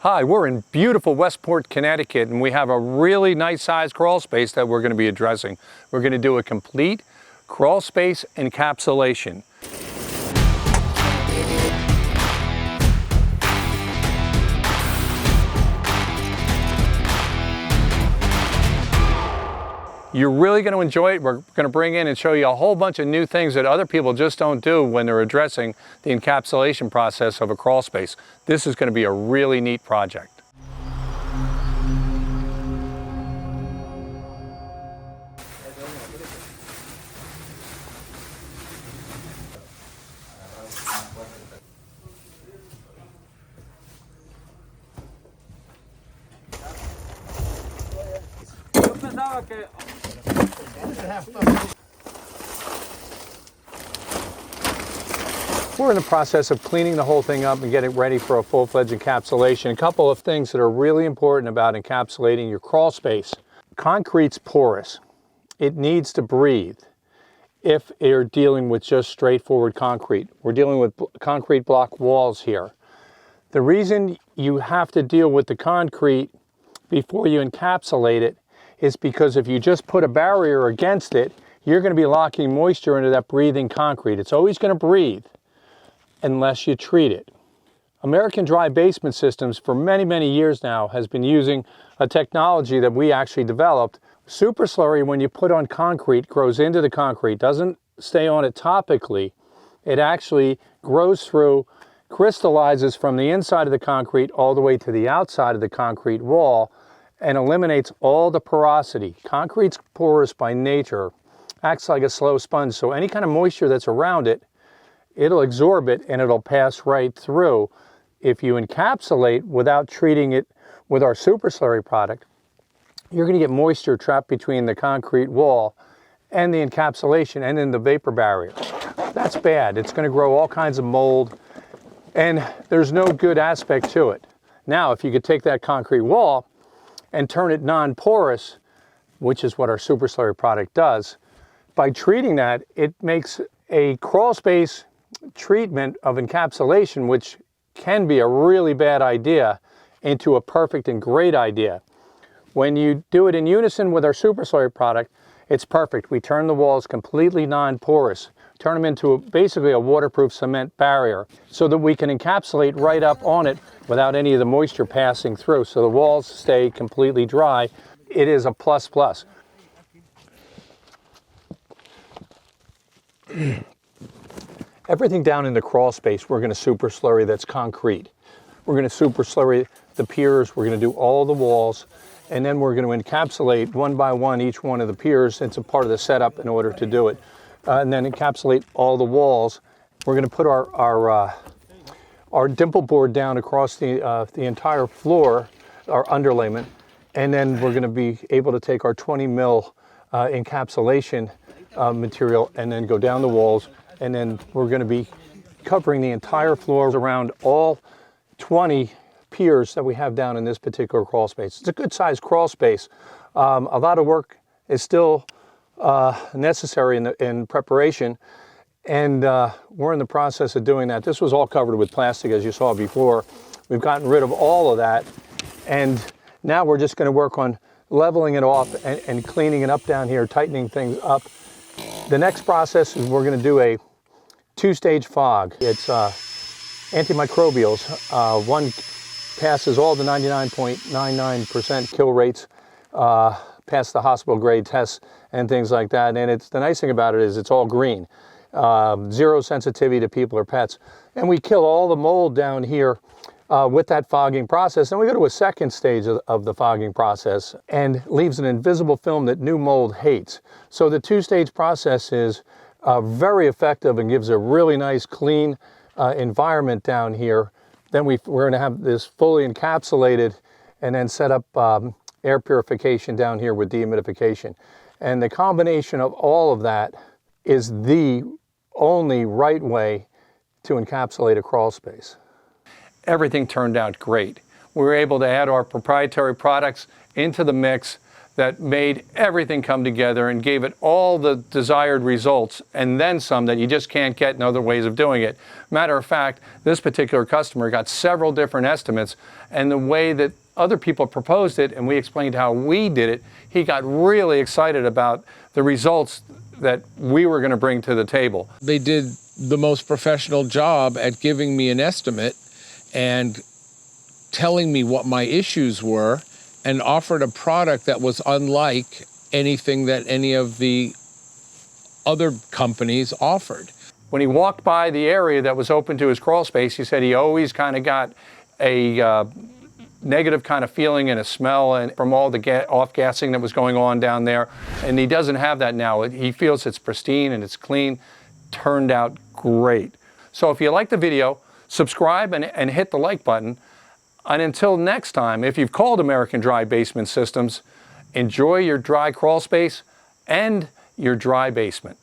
Hi, we're in beautiful Westport, Connecticut, and we have a really nice sized crawl space that we're going to be addressing. We're going to do a complete crawl space encapsulation. You're really going to enjoy it. We're going to bring in and show you a whole bunch of new things that other people just don't do when they're addressing the encapsulation process of a crawl space. This is going to be a really neat project. We're in the process of cleaning the whole thing up and getting ready for a full-fledged encapsulation. A couple of things that are really important about encapsulating your crawl space. Concrete's porous. It needs to breathe. If you're dealing with just straightforward concrete, we're dealing with concrete block walls here. The reason you have to deal with the concrete before you encapsulate it is because if you just put a barrier against it, you're going to be locking moisture into that breathing concrete. It's always going to breathe unless you treat it. American Dry Basement Systems for many, many years now has been using a technology that we actually developed. Super Slurry, when you put on concrete, grows into the concrete, doesn't stay on it topically. It actually grows through, crystallizes from the inside of the concrete all the way to the outside of the concrete wall and eliminates all the porosity. Concrete's porous by nature, acts like a slow sponge, so any kind of moisture that's around it, it'll absorb it and it'll pass right through. If you encapsulate without treating it with our Super Slurry product, you're going to get moisture trapped between the concrete wall and the encapsulation and in the vapor barrier. That's bad. It's going to grow all kinds of mold and there's no good aspect to it. Now, if you could take that concrete wall and turn it non-porous, which is what our Super Slurry product does, by treating that, it makes a crawl space treatment of encapsulation, which can be a really bad idea, into a perfect and great idea. When you do it in unison with our Super Slurry product, it's perfect. We turn the walls completely non-porous, turn them into basically a waterproof cement barrier so that we can encapsulate right up on it without any of the moisture passing through, so the walls stay completely dry. It is a plus plus. Everything down in the crawl space, we're going to Super Slurry that's concrete. We're going to Super Slurry the piers, we're going to do all the walls, and then we're going to encapsulate one by one each one of the piers. It's a part of the setup in order to do it. And then encapsulate all the walls. We're going to put our dimple board down across the entire floor, our underlayment, and then we're going to be able to take our 20 mil encapsulation material and then go down the walls, and then we're going to be covering the entire floor around all 20 piers that we have down in this particular crawl space. It's a good sized crawl space. A lot of work is still necessary in preparation, and we're in the process of doing that. This was all covered with plastic, as you saw before. We've gotten rid of all of that, and now we're just going to work on leveling it off and cleaning it up down here, tightening things up. The next process is we're going to do a two-stage fog. It's antimicrobials. One passes all the 99.99% kill rates, past the hospital grade tests and things like that. And the nice thing about it is it's all green. Zero sensitivity to people or pets. And we kill all the mold down here with that fogging process. And we go to a second stage of the fogging process and leaves an invisible film that new mold hates. So the two-stage process is very effective and gives a really nice clean environment down here. Then we're going to have this fully encapsulated and then set up air purification down here with dehumidification. And the combination of all of that is the only right way to encapsulate a crawl space. Everything turned out great. We were able to add our proprietary products into the mix that made everything come together and gave it all the desired results and then some that you just can't get in other ways of doing it. Matter of fact, this particular customer got several different estimates, and the way that other people proposed it and we explained how we did it, he got really excited about the results that we were going to bring to the table. They did the most professional job at giving me an estimate and telling me what my issues were, and offered a product that was unlike anything that any of the other companies offered. When he walked by the area that was open to his crawl space, he said he always kind of got a negative kind of feeling and a smell and from all the off-gassing that was going on down there, and he doesn't have that now. He feels it's pristine and it's clean. Turned out great. So if you like the video, subscribe and hit the like button. And until next time, if you've called American Dry Basement Systems, enjoy your dry crawl space and your dry basement.